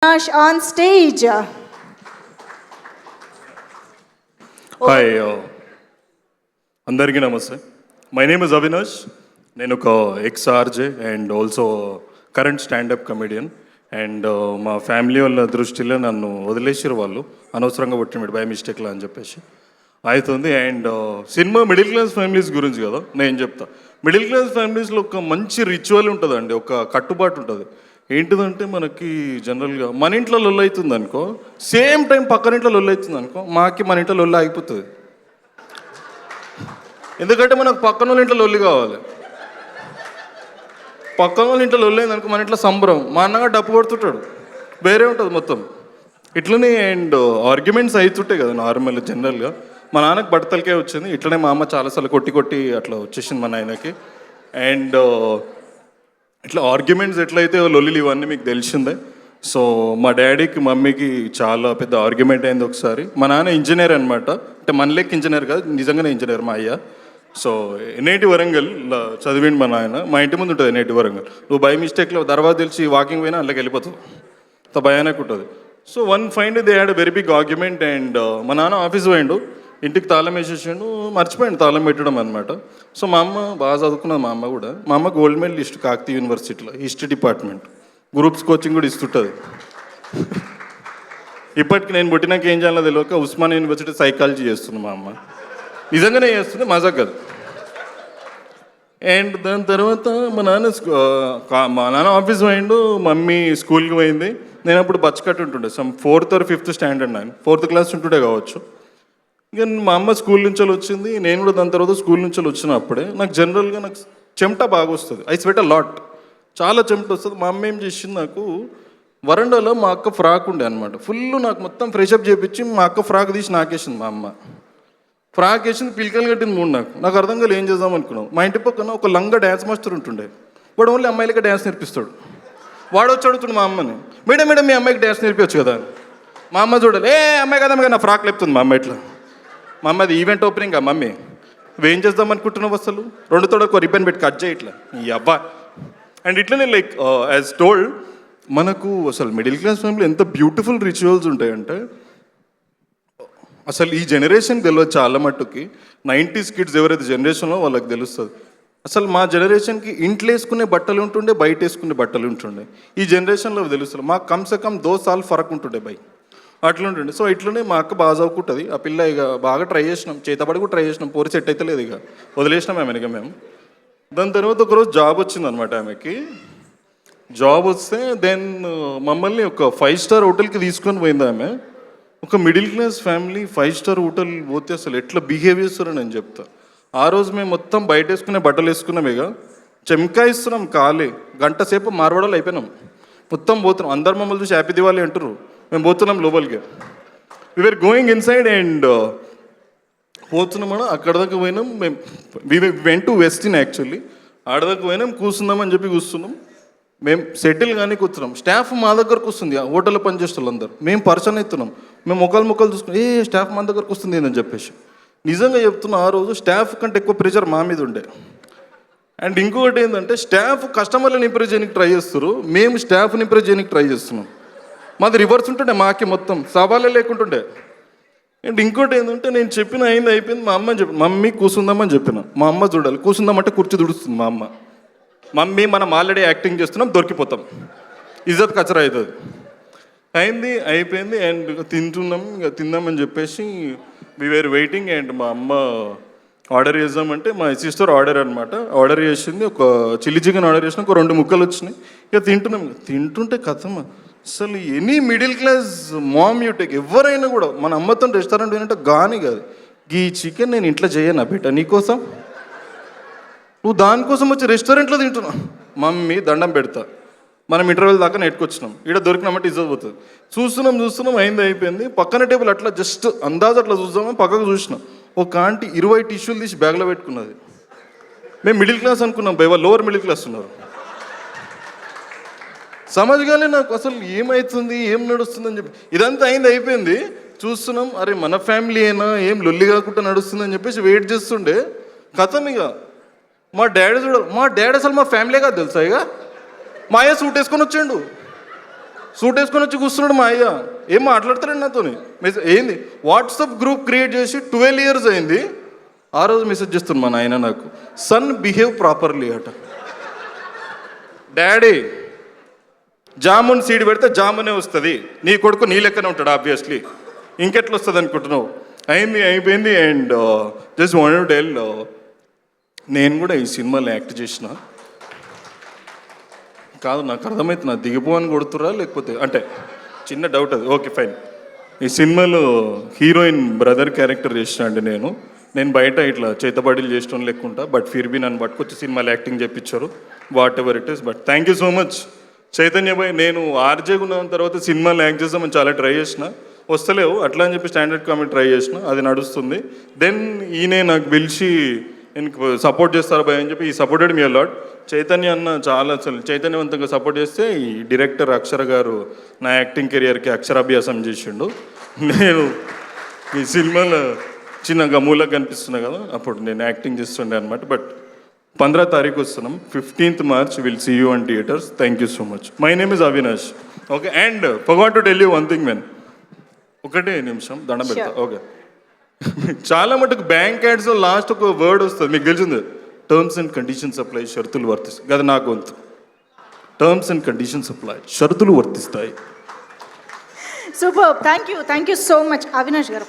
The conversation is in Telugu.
Avinash on stage. హాయ్ అందరికీ నమస్తే. My name is Avinash. నేను ఒక ex RJ and also current standup comedian. And మా ఫ్యామిలీ వాళ్ళ దృష్టిలో నన్ను వదిలేసారు వాళ్ళు, అనవసరంగా పుట్టినట్టు బై మిస్టేక్లో అని చెప్పేసి అవుతుంది. And cinema middle class families గురించి కదా నేను చెప్తా. మిడిల్ క్లాస్ ఫ్యామిలీస్లో ఒక మంచి రిచువల్ ఉంటుందండి, ఒక కట్టుబాటు ఉంటుంది. ఏంటిదంటే మనకి జనరల్గా మన ఇంట్లో లొల్లు అవుతుంది అనుకో, సేమ్ టైం పక్కన ఇంట్లో లొల్లు అవుతుంది అనుకో, మాకి మన ఇంట్లో లొల్లు ఆగిపోతుంది. ఎందుకంటే మనకు పక్కన వాళ్ళ ఇంట్లో లొల్లి కావాలి. పక్కన వాళ్ళ ఇంట్లో లొల్లి అయింది అనుకో, మన ఇంట్లో సంబరం. మా అన్నగా డప్పు కొడుతుంటాడు, వేరే ఉంటుంది మొత్తం. ఇట్లనే అండ్ ఆర్గ్యుమెంట్స్ అవుతుంటాయి కదా నార్మల్ జనరల్గా. మా నాన్నకి బట్టతలకే వచ్చింది, ఇట్లనే మా అమ్మ చాలాసార్లు కొట్టి కొట్టి అట్లా వచ్చేసింది మా నాయనకి. అండ్ ఇట్లా ఆర్గ్యుమెంట్స్ ఎట్లయితే లొల్లిలు ఇవన్నీ మీకు తెలిసిందే. సో మా డాడీకి మమ్మీకి చాలా పెద్ద ఆర్గ్యుమెంట్ అయింది ఒకసారి. మా నాన్న ఇంజనీర్ అనమాట, అంటే మన లెక్క ఇంజనీర్ కాదు, నిజంగానే ఇంజనీర్ మా అయ్య. సో ఎన్ఐటి వరంగల్ చదివిండి మా నాయన. మా ఇంటి ముందు ఉంటుంది ఎన్ఐటి వరంగల్. నువ్వు బై మిస్టేక్లో తర్వాత తెలిసి వాకింగ్ పోయినా అందులోకి వెళ్ళిపోతావు, అంత భయానక ఉంటుంది. So one find they had very big argument. And మా నాన్న ఆఫీస్ పోయిండు, ఇంటికి తాళం వేసేసిండు, మర్చిపోయిండు తాళం పెట్టడం అనమాట. సో మా అమ్మ బాగా చదువుకున్నది, మా అమ్మ కూడా. మా అమ్మ గోల్డ్ మెడలిస్ట్ కాకతీయ యూనివర్సిటీలో హిస్టరీ డిపార్ట్మెంట్, గ్రూప్స్ కోచింగ్ కూడా ఇస్తుంటుంది. ఇప్పటికి నేను పుట్టినాక ఏం చేయాలో తెలియక ఉస్మాన్ యూనివర్సిటీ సైకాలజీ చేస్తుంది మా అమ్మ. నిజంగానే చేస్తుంది, మజాక్ కాదు. అండ్ దాని తర్వాత మా నాన్న ఆఫీస్ పోయిండు, మమ్మీ స్కూల్కి పోయింది. నేను అప్పుడు బచ్చకట్టు ఉంటుండే, some 4th or 5th standard, 4th class ఉంటుండే కావచ్చు. ఇక మా అమ్మ స్కూల్ నుంచి వచ్చింది, నేను కూడా దాని తర్వాత స్కూల్ నుంచి వచ్చినప్పుడే నాకు జనరల్గా నాకు చెమట బాగా వస్తుంది. ఐ స్వెట్ అ లాట్, చాలా చెమట వస్తుంది. మా అమ్మ ఏం చేసింది, నాకు వరండాలో మా అక్క ఫ్రాక్ ఉండే అనమాట, ఫుల్ నాకు మొత్తం ఫ్రెషప్ చేయించి మా అక్క ఫ్రాక్ తీసి నాకేసింది. మా అమ్మ ఫ్రాక్ వేసింది, పిలికలు కట్టింది మూడు. నాకు అర్థం కాదు ఏం చేద్దాం అనుకున్నాం. మా ఇంటి పక్కన ఒక లంగా డ్యాన్స్ మాస్టర్ ఉంటుండే, వాడు ఓన్లీ అమ్మాయిలకి డ్యాన్స్ నేర్పిస్తాడు. వాడు వచ్చి అడుగుతుండు మా అమ్మని, మేడం మేడం మీ అమ్మాయికి డ్యాన్స్ నేర్పించచ్చు కదా. మా అమ్మ చూడాలి, ఏ అమ్మాయి కదా అమ్మాయి, నా ఫ్రాక్ లేపుతుంది మా అమ్మ. ఇట్లా మా అమ్మది ఈవెంట్ ఓపెనింగ్, ఆ మమ్మీ నువ్వేం చేద్దాం అనుకుంటున్నావు, అసలు 2 తోడకు రిబ్బన్ పెట్టి కట్ చేయి ఇట్లా ఈ అబ్బా. అండ్ ఇట్లనే లైక్ యాజ్ టోల్డ్, మనకు అసలు మిడిల్ క్లాస్ ఫ్యామిలీ ఎంత బ్యూటిఫుల్ రిచువల్స్ ఉంటాయంటే అసలు ఈ జనరేషన్కి తెలియదు చాలా మట్టుకి. 90s కిడ్స్ ఎవరైతే జనరేషన్లో వాళ్ళకి తెలుస్తుంది. అసలు మా జనరేషన్కి ఇంట్లో వేసుకునే బట్టలు ఉంటుండే, బయట వేసుకునే బట్టలు ఉంటుండే. ఈ జనరేషన్లో తెలుస్తుంది, మాకు కమ్సే కమ్ 2 సార్లు ఫరక్ ఉంటుండే బై, అట్లా ఉంటుండే. సో ఇట్లనే మా అక్క బాగా చదువుకుంటుంది. ఆ పిల్ల ఇక బాగా ట్రై చేసినాం, చేతబడి కూడా ట్రై చేసినాం, పోరి సెట్ అయితే లేదు, ఇక వదిలేసినాం ఆమె. మేము దాని తర్వాత ఒకరోజు జాబ్ వచ్చింది అనమాట ఆమెకి. జాబ్ వస్తే దెన్ మమ్మల్ని ఒక 5 స్టార్ హోటల్కి తీసుకొని పోయింది ఆమె. ఒక middle class family 5 star hotel పోతే అసలు ఎట్లా బిహేవ్ చేస్తారో నేను చెప్తా. ఆ రోజు మేము మొత్తం బయట వేసుకునే బట్టలు వేసుకున్నాం, ఇక చెమకాయిస్తున్నాం, కాలే గంట సేపు మార్వడాలు అయిపోయినాం, మొత్తం పోతున్నాం. అందరు మమ్మల్ని చూసి హ్యాపీ దివాలి అంటారు, మేము పోతున్నాం లోపలికి. వీఆర్ గోయింగ్ ఇన్సైడ్ అండ్ పోతున్నామని అక్కడ దాకా పోయినాం. మేము వెంట్ టు వెస్టిన్ యాక్చువల్లీ. ఆడదాకా పోయినాం, కూర్చుందామని చెప్పి కూర్చున్నాం. మేము సెటిల్ కానీ కూర్చున్నాం. స్టాఫ్ మా దగ్గరకు వస్తుంది, హోటల్లో పనిచేసే వాళ్ళందరూ. మేము పర్సన్ అవుతున్నాం, మేము మొక్కలు చూసుకుని ఏ స్టాఫ్ మా దగ్గరకు వస్తుంది అని చెప్పేసి. నిజంగా చెప్తున్నా, ఆ రోజు స్టాఫ్ కంటే ఎక్కువ ప్రెషర్ మా మీద ఉండే. అండ్ ఇంకొకటి ఏంటంటే, స్టాఫ్ కస్టమర్లను ఇంప్రెస్ చేయడానికి ట్రై చేస్తారు, మేము స్టాఫ్ని ఇంప్రెస్ చేయడానికి ట్రై చేస్తున్నాం. మాది రివర్స్ ఉంటుండే, మాకి మొత్తం సవాలే లేకుంటుండే. అండ్ ఇంకోటి ఏంటంటే, నేను చెప్పిన అయింది అయిపోయింది. మా అమ్మని చెప్పిన, మమ్మీ కూర్చుందామని చెప్పిన. మా అమ్మ చూడాలి, కూర్చుందామంటే కుర్చీ దుడుస్తుంది మా అమ్మ. మమ్మీ మనం ఆల్రెడీ యాక్టింగ్ చేస్తున్నాం, దొరికిపోతాం, ఇజ్జత్ కచరా అవుతుంది. అయింది అయిపోయింది. అండ్ తింటున్నాం, ఇక తిందామని చెప్పేసి వీఆర్ వెయిటింగ్. అండ్ మా అమ్మ ఆర్డర్ చేద్దామంటే, మా సిస్టర్ ఆర్డర్ అనమాట, ఆర్డర్ చేసింది. ఒక చిల్లీ చికెన్ ఆర్డర్ చేసిన, ఒక 2 ముక్కలు వచ్చినాయి. ఇక తింటున్నాం. తింటుంటే కథమ్మ, అసలు ఎనీ మిడిల్ క్లాస్ మామ్ యూటెక్ ఎవరైనా కూడా మన అమ్మతో రెస్టారెంట్ పోయినట్టు కానీ కాదు, ఈ చికెన్ నేను ఇంట్లో చేయనా బేట, నీకోసం నువ్వు దానికోసం వచ్చి రెస్టారెంట్లో తింటున్నావు. మమ్మీ దండం పెడతా, మనం ఇంటర్వెల్ దాకా నెట్టుకొచ్చినాం, ఇక్కడ దొరికినామంటే ఇజ్జత్ పోతుంది. చూస్తున్నాం అయింది అయిపోయింది. పక్కన టేబుల్ అట్లా జస్ట్ అందాజ అట్లా చూద్దామని పక్కకు చూసినాం. ఒక ఆంటీ 20 టిష్యూలు తీసి బ్యాగ్లో పెట్టుకున్నది. మేము మిడిల్ క్లాస్ అనుకున్నాం, బై వాళ్ళు లోవర్ మిడిల్ క్లాస్ ఉన్నారు. సమజ్గానే నాకు అసలు ఏమవుతుంది, ఏం నడుస్తుంది అని చెప్పి. ఇదంతా అయింది అయిపోయింది, చూస్తున్నాం, అరే మన ఫ్యామిలీ అయినా ఏం లొల్లి కాకుండా నడుస్తుంది అని చెప్పేసి వెయిట్ చేస్తుండే. కథం ఇక మా డాడీ చూడాలి, మా డాడీ అసలు మా ఫ్యామిలీ కాదు తెలుసా. ఇక మా అయ్య సూట్ వేసుకొని వచ్చాడు, సూట్ వేసుకొని వచ్చి కూర్చున్నాడు మా అయ్య. ఏం మాట్లాడతారండి నాతోని. మెసేజ్ ఏంది వాట్సాప్ గ్రూప్ క్రియేట్ చేసి 12 years అయింది. ఆ రోజు మెసేజ్ చేస్తుంది మా నాయన నాకు, సన్ బిహేవ్ ప్రాపర్లీ అట. డాడీ జామున్ సీడ్ పెడితే జామునే వస్తుంది, నీ కొడుకు నీ లెక్కనే ఉంటాడు ఆబ్వియస్లీ, ఇంకెట్లా వస్తుంది అనుకుంటున్నావు. అయిపోయింది. And just wanted to tell, నేను కూడా ఈ సినిమాలో యాక్ట్ చేసిన కాదు, నాకు అర్థమైతే నా దిగిపోవని కొడుతురా లేకపోతే అంటే చిన్న డౌట్ అది. Okay fine. ఈ సినిమాలో హీరోయిన్ బ్రదర్ క్యారెక్టర్ చేసిన అండి నేను బయట ఇట్లా చేతబడిలు చేసిన లెక్కుంటా, బట్ ఫిర్బీ నన్ను పట్టుకొచ్చి సినిమాలో యాక్టింగ్ చేయించారు. Whatever it is, but thank you so much Chaitanya bhai. నేను ఆర్జేగా ఉన్న తర్వాత సినిమాలో యాక్ట్ చేద్దామని చాలా ట్రై చేసిన, వస్తలేవు అట్లా అని చెప్పి స్టాండర్డ్ కామెడీ ట్రై చేసిన, అది నడుస్తుంది. దెన్ ఈయనే నాకు పిలిచి నేను సపోర్ట్ చేస్తారు భయ్ అని చెప్పి ఈ సపోర్టెడ్ మీ అలాట్. చైతన్య అన్న చాలా అసలు చైతన్యవంతంగా సపోర్ట్ చేస్తే ఈ డైరెక్టర్ అక్షర గారు నా యాక్టింగ్ కెరియర్కి అక్షరాభ్యాసం చేసిండు. నేను ఈ సినిమాలో చిన్నగా మూలకు కనిపిస్తున్నా కదా, అప్పుడు నేను యాక్టింగ్ చేస్తుండే అనమాట. బట్ 15వ తారీఖు వస్తున్నాం, 15th March will see you on theatres. Thank you so much. My name is Avinash. Okay, and forgot to tell you one thing men, ఒకటే నిమిషం దండం పెడతా. ఓకే, చాలా మటుకు బ్యాంక్ యాడ్స్లో లాస్ట్ ఒక వర్డ్ వస్తుంది, మీకు తెలిసింది, టర్మ్స్ అండ్ కండిషన్స్ అప్లై, షరతులు వర్తిస్తాయి కదా. నా గొంతు టర్మ్స్ అండ్ కండిషన్స్ అప్లై, షరతులు వర్తిస్తాయి. Super, thank you so much Avinash గారు.